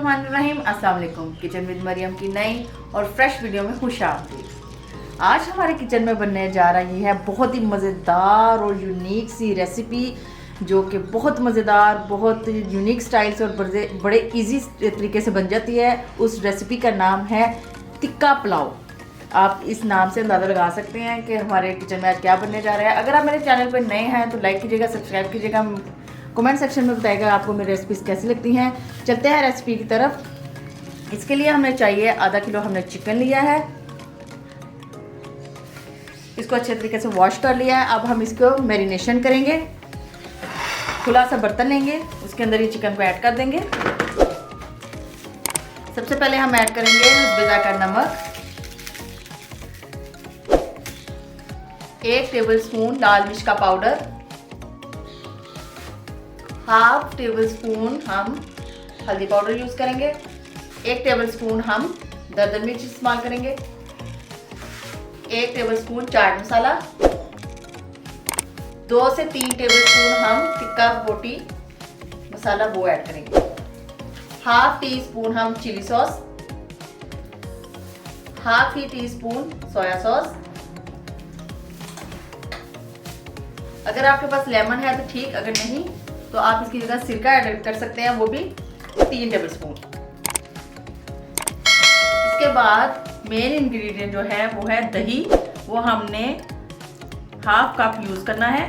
बिस्मिल्लाहिर्रहमानिर्रहीम। अस्सलाम वालेकुम। किचन विद मरियम की नई और फ्रेश वीडियो में खुश आमदीद। आज हमारे किचन में बनने जा रही है बहुत ही मज़ेदार और यूनिक सी रेसिपी, जो कि बहुत मज़ेदार, बहुत यूनिक स्टाइल से और बड़े इजी तरीके से बन जाती है। उस रेसिपी का नाम है टिक्का पुलाव। आप इस नाम से अंदाज़ा लगा सकते हैं कि हमारे किचन में आज क्या बनने जा रहा है। अगर आप मेरे चैनल पर नए हैं तो लाइक कीजिएगा, सब्सक्राइब कीजिएगा, कमेंट सेक्शन में बताइएगा आपको मेरी रेसिपीज़ कैसी लगती हैं। चलते हैं रेसिपी की तरफ। इसके लिए हमें चाहिए आधा किलो हमने चिकन लिया है, इसको अच्छे तरीके से वॉश कर लिया है। अब हम इसको मैरिनेशन करेंगे। खुला सा बर्तन लेंगे, उसके अंदर ये चिकन को ऐड कर देंगे। सबसे पहले हम ऐड करेंगे बिज़ा का नमक, 1 टेबलस्पून लाल मिर्च का पाउडर, हाफ टेबल स्पून हम हल्दी पाउडर यूज करेंगे, 1 टेबलस्पून हम दरदर मिर्च इस्तेमाल करेंगे, 1 टेबलस्पून चाट मसाला, 2 से 3 टेबलस्पून हम टिक्का बोटी मसाला वो ऐड करेंगे, हाफ टी स्पून हम चिली सॉस, हाफ ही टी स्पून सोया सॉस। अगर आपके पास लेमन है तो ठीक, अगर नहीं तो आप इसकी जगह सिरका ऐड कर सकते हैं, वो भी 3 टेबलस्पून। इसके बाद मेन इंग्रेडिएंट जो है वो है दही, वो हमने हाफ कप यूज करना है।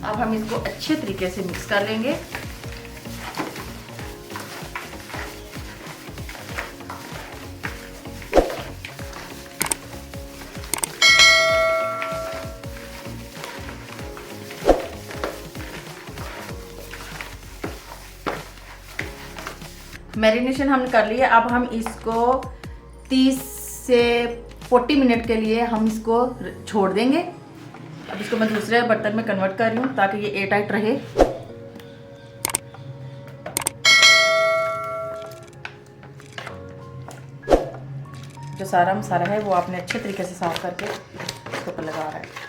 अब हम इसको अच्छे तरीके से मिक्स कर लेंगे। मैरिनेशन हमने कर लिया। अब हम इसको 30 से 40 मिनट के लिए हम इसको छोड़ देंगे। अब इसको मैं दूसरे बर्तन में कन्वर्ट कर रही हूँ ताकि ये एयर टाइट रहे। जो सारा मसाला है वो आपने अच्छे तरीके से साफ करके इसके ऊपर लगा रहा है।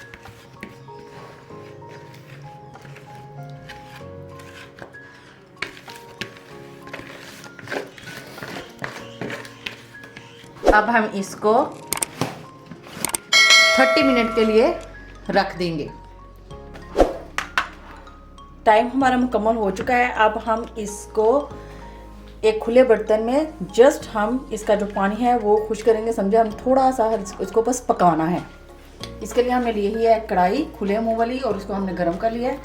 अब हम इसको 30 मिनट के लिए रख देंगे। टाइम हमारा मुकम्मल हो चुका है। अब हम इसको एक खुले बर्तन में जस्ट हम इसका जो पानी है वो खुश करेंगे। समझे, हम थोड़ा सा इसको बस पकाना है। इसके लिए हमने ली है कढ़ाई खुले मुंह वाली और उसको हमने गर्म कर लिया है।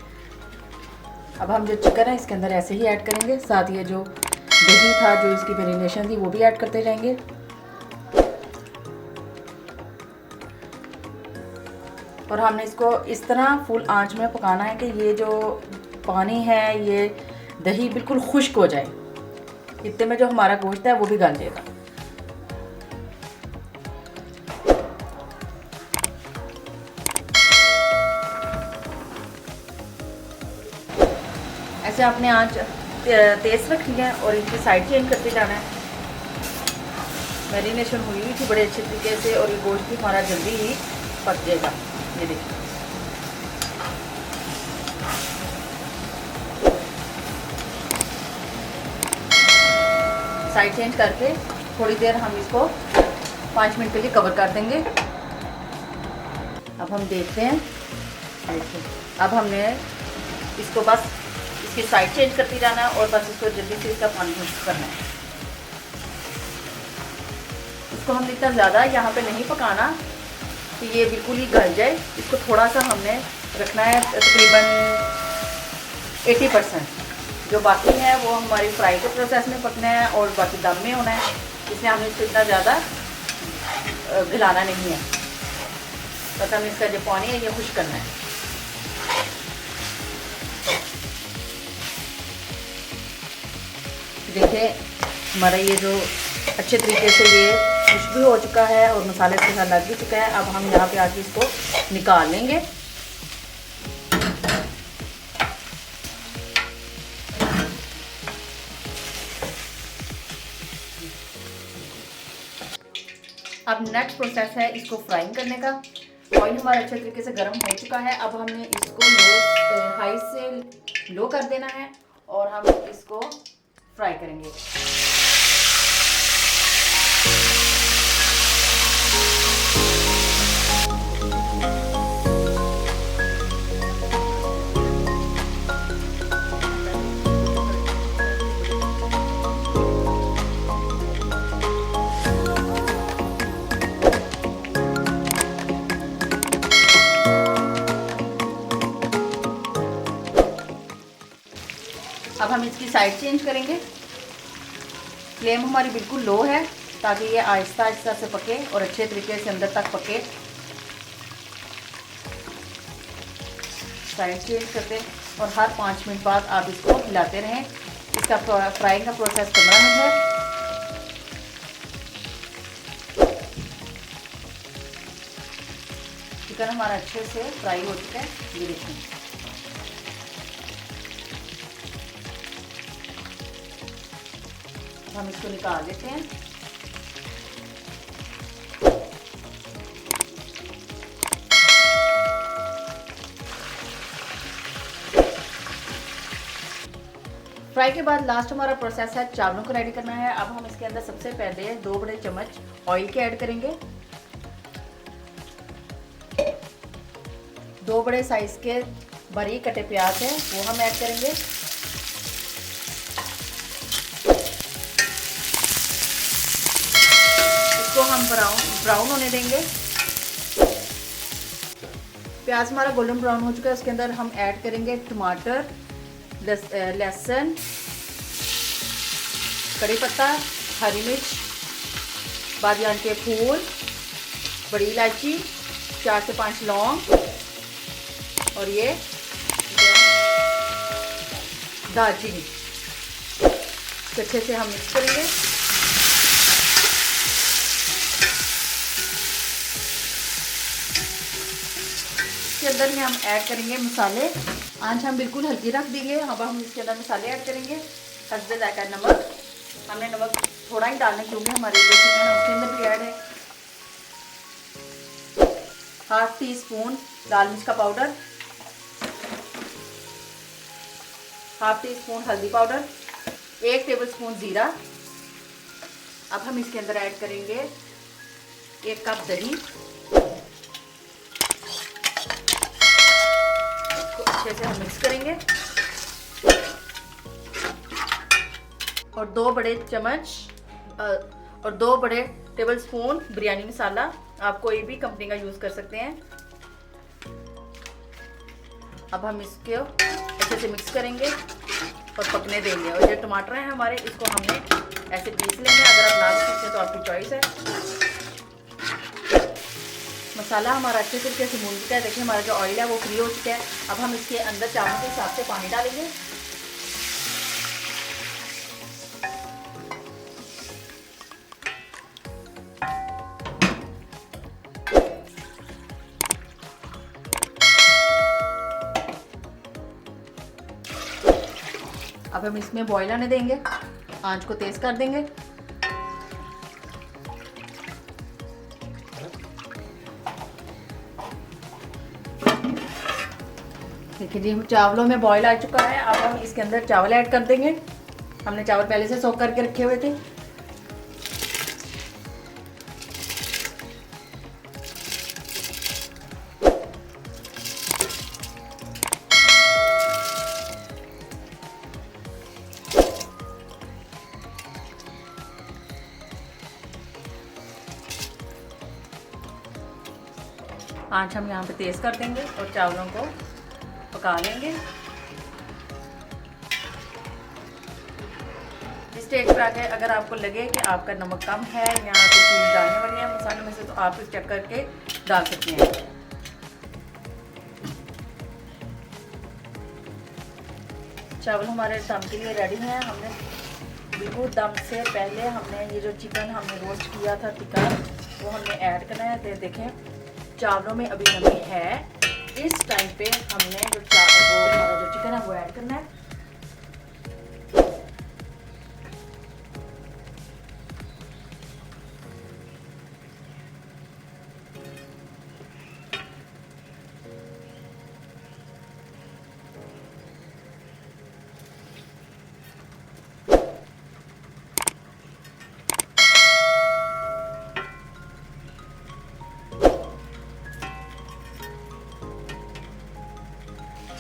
अब हम जो चिकन है इसके अंदर ऐसे ही ऐड करेंगे। साथ ये जो दही था, जो इसकी मैरिनेशन थी, वो भी ऐड करते जाएंगे। और हमने इसको इस तरह फुल आंच में पकाना है कि ये जो पानी है, ये दही बिल्कुल खुश्क हो जाए। इतने में जो हमारा गोश्त है वो भी गल जाएगा। ऐसे आपने आंच तेज रखनी है और इनकी साइड चेंज करते जाना है। मैरिनेशन हुई हुई थी बड़े अच्छे तरीके से और ये गोश्त भी हमारा जल्दी ही पक जाएगा। ये देखिए, साइड चेंज करके थोड़ी देर हम इसको 5 मिनट के लिए कवर कर देंगे। अब हम देखते हैं। देखिए, अब हमने इसको बस इसकी साइड चेंज करती जाना है और बस इसको जल्दी से इसका पानी खुश्क करना है। इसको हम इतना ज़्यादा यहाँ पे नहीं पकाना कि ये बिल्कुल ही गल जाए। इसको थोड़ा सा हमने रखना है, तकरीबन 80%। जो बाकी है वो हमारी फ्राई के प्रोसेस में पकना है और बाकी दम में होना है, इसलिए हमें इसको इतना ज़्यादा गलाना नहीं है। बस हमें इसका जो पानी है ये खुश्क करना है। देखिए, हमारा ये जो अच्छे तरीके से ये खुश्क भी हो चुका है और मसाले के साथ लग भी चुका है। अब हम यहाँ पे आके इसको निकाल लेंगे। अब नेक्स्ट प्रोसेस है इसको फ्राइंग करने का। ऑयल हमारा अच्छे तरीके से गर्म हो चुका है। अब हमने इसको हाई से लो कर देना है और हम इसको फ्राई करेंगे। अब हम इसकी साइड चेंज करेंगे। फ्लेम हमारी बिल्कुल लो है ताकि ये आहिस्ता आहिस्ता से पके और अच्छे तरीके से अंदर तक पके। साइड चेंज करते और हर 5 मिनट बाद आप इसको हिलाते रहें। इसका फ्राइंग का प्रोसेस 15 मिनट है। चिकन हमारा अच्छे से फ्राई हो चुका है, ये देखें। हम इसको निकाल देते हैं। फ्राई के बाद लास्ट हमारा प्रोसेस है चावलों को रेडी करना है। अब हम इसके अंदर सबसे पहले 2 बड़े चम्मच ऑयल के ऐड करेंगे। 2 बड़े साइज के बारीक कटे प्याज है वो हम ऐड करेंगे। इसको हम ब्राउन होने देंगे। प्याज हमारा गोल्डन ब्राउन हो चुका है। उसके अंदर हम ऐड करेंगे टमाटर, लहसुन, कड़ी पत्ता, हरी मिर्च, बादियान के फूल, बड़ी इलायची, 4 से 5 लौंग और ये दालचीनी। अच्छे से हम मिक्स करेंगे। इसके अंदर में हम ऐड करेंगे मसाले। आंच हम बिल्कुल हल्की रख देंगे। अब हम इसके अंदर मसाले ऐड करेंगे। हस्बे जायका नमक, हमने नमक थोड़ा ही डालना क्योंकि हमारे जो चिकन है उसके अंदर भी ऐड है। ½ टीस्पून लाल मिर्च का पाउडर, ½ टीस्पून हल्दी पाउडर, 1 टेबलस्पून जीरा। अब हम इसके अंदर ऐड करेंगे 1 कप दही। अच्छे से हम मिक्स करेंगे और 2 बड़े चम्मच और 2 बड़े टेबलस्पून बिरयानी मसाला, आप कोई भी कंपनी का यूज़ कर सकते हैं। अब हम इसको अच्छे से मिक्स करेंगे और पकने देंगे। और जो टमाटर हैं हमारे, इसको हमने ऐसे पीस लेंगे। अगर आप ना पीस सकते तो आपकी चॉइस है। मसाला हमारा अच्छे तरीके से भून चुका है। देखिए हमारा जो ऑयल है वो फ्री हो चुका है। अब हम इसके अंदर चावल के हिसाब से पानी डालेंगे। अब हम इसमें बॉईल आने देंगे। आंच को तेज कर देंगे। देखिए जी चावलों में बॉईल आ चुका है। अब हम इसके अंदर चावल ऐड कर देंगे। हमने चावल पहले से सोक करके रखे हुए थे। आंच हम यहाँ पे तेज कर देंगे और चावलों को पका लेंगे। इस स्टेज पर आके अगर आपको लगे कि आपका नमक कम है या कोई चीज़ डालने वाली है मसाले में से, तो आप चेक करके डाल सकते हैं। चावल हमारे दम के लिए रेडी हैं। हमने बिल्कुल दम से पहले हमने ये जो चिकन हमने रोस्ट किया था टिक्का, वो हमने ऐड करना है। तो देखें चावलों में अभी नमी है। इस टाइम पे हमने जो हमारा जो चिकन है वो ऐड करना है।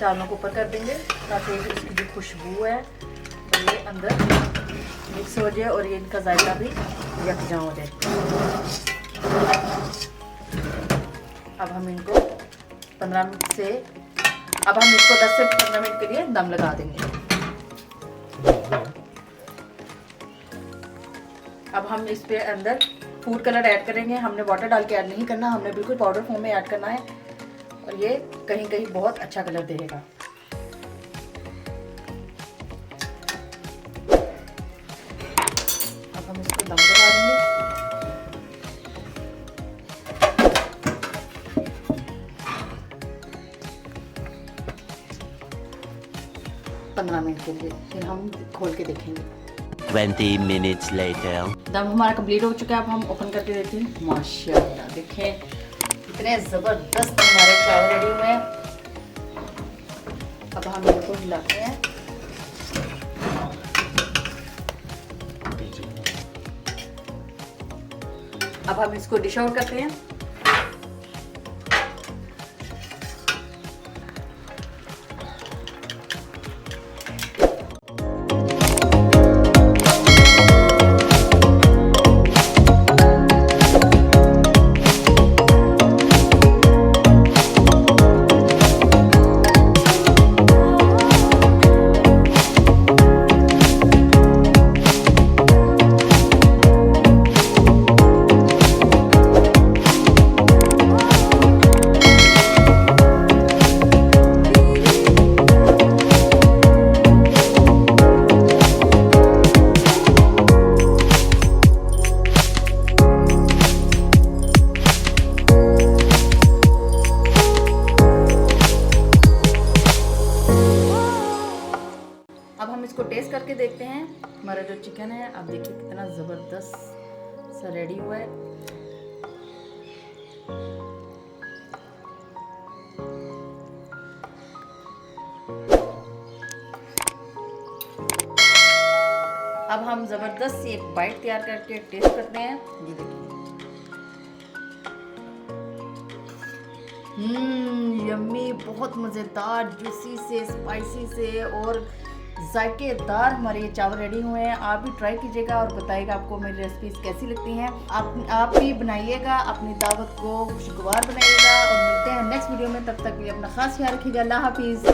चावलों को ऊपर कर देंगे ताकि इसकी जो खुशबू है ये अंदर मिक्स हो जाए और ये इनका जायका भी यकजा हो जाए। अब हम इनको 15 मिनट से अब हम इसको 10 से 15 मिनट के लिए दम लगा देंगे। अब हम इस पे अंदर फूड कलर ऐड करेंगे। हमने वाटर डाल के ऐड नहीं करना, हमने बिल्कुल पाउडर फॉर्म में ऐड करना है और ये कहीं कहीं बहुत अच्छा कलर देगा। अब हम इसको दम लगा देंगे। पंद्रह मिनट के लिए, फिर हम खोल के देखेंगे। 20 minutes later. दम हमारा कंप्लीट हो चुका है। अब हम ओपन करके देखते हैं। माशाल्लाह, देखें कितने ज़बरदस्त हमारे चावल रेडी हुए हैं। अब हम इनको हिलाते हैं। अब हम इसको डिश आउट करते हैं। अब हम इसको टेस्ट करके देखते हैं। हमारा जो चिकन है आप देखिए कितना ज़बरदस्त सा रेडी हुआ है। अब हम ज़बरदस्त सी एक बाइट तैयार करके टेस्ट करते हैं। ये देखिए, यम्मी, बहुत मज़ेदार, जूसी से, स्पाइसी से और जायकेदार हमारे ये चावल रेडी हुए हैं। आप भी ट्राई कीजिएगा और बताइएगा आपको मेरी रेसिपीज कैसी लगती हैं। आप भी बनाइएगा, अपनी दावत को खुशगवार बनाइएगा और मिलते हैं नेक्स्ट वीडियो में। तब तक के लिए अपना खास ख्याल रखिएगा। अल्लाह हाफिज़।